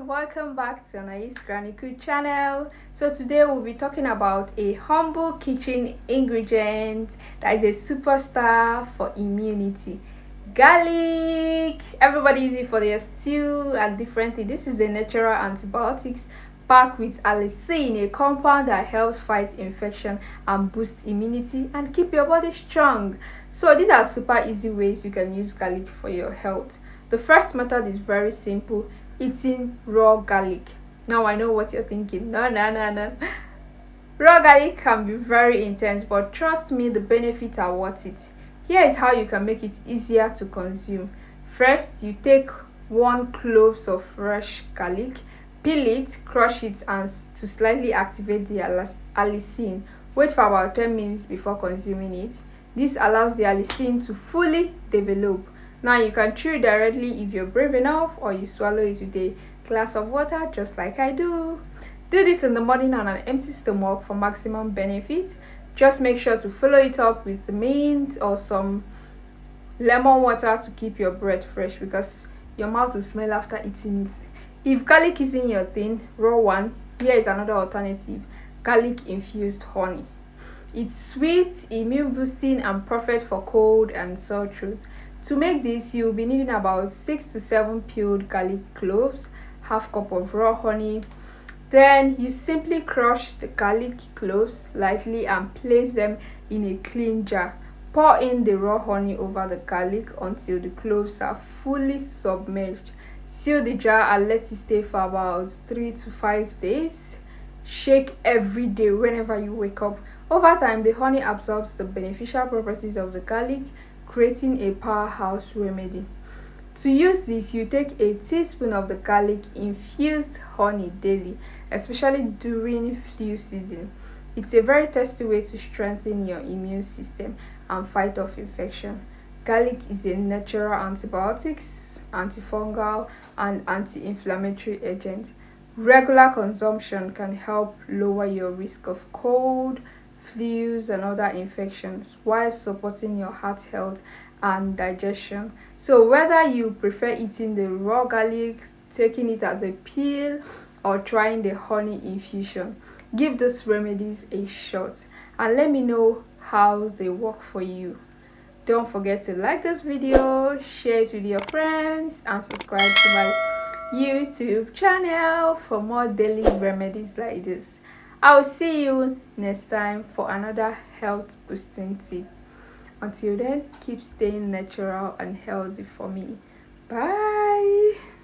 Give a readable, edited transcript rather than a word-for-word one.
welcome back to Anais Garlic-Infused channel. So today we'll be talking about a humble kitchen ingredient that is a superstar for immunity: garlic. Everybody use it for their stew and different things. This is a natural antibiotics packed with allicin, a compound that helps fight infection and boost immunity and keep your body strong. So these are super easy ways you can use garlic for your health. The first method is very simple: eating raw garlic. Now I know what you're thinking. No. Raw garlic can be very intense, but trust me, the benefits are worth it. Here is how you can make it easier to consume. First, you take 1 clove of fresh garlic, peel it, crush it, and to slightly activate the allicin. Wait for about 10 minutes before consuming it. This allows the allicin to fully develop. Now you can chew it directly if you're brave enough, or you swallow it with a glass of water just like I do. Do this in the morning on an empty stomach for maximum benefit. Just make sure to follow it up with mint or some lemon water to keep your breath fresh, because your mouth will smell after eating it. If garlic isn't your thing, raw one, here is another alternative: garlic-infused honey. It's sweet, immune boosting, and perfect for cold and sore throat. To make this, you'll be needing about 6 to 7 peeled garlic cloves, half cup of raw honey. Then you simply crush the garlic cloves lightly and place them in a clean jar. Pour in the raw honey over the garlic until the cloves are fully submerged. Seal the jar and let it stay for about 3 to 5 days. Shake every day whenever you wake up. Over time, the honey absorbs the beneficial properties of the garlic, creating a powerhouse remedy. To use this, you take a teaspoon of the garlic-infused honey daily, especially during flu season. It's a very tasty way to strengthen your immune system and fight off infection. Garlic is a natural antibiotics, antifungal, and anti-inflammatory agent. Regular consumption can help lower your risk of cold, flus, and other infections while supporting your heart health and digestion. So whether you prefer eating the raw garlic, taking it as a peel, or trying the honey infusion, give these remedies a shot and let me know how they work for you. Don't forget to like this video, share it with your friends, and subscribe to my YouTube channel for more daily remedies like this. I'll see you next time for another health boosting tip. Until then, keep staying natural and healthy for me. Bye.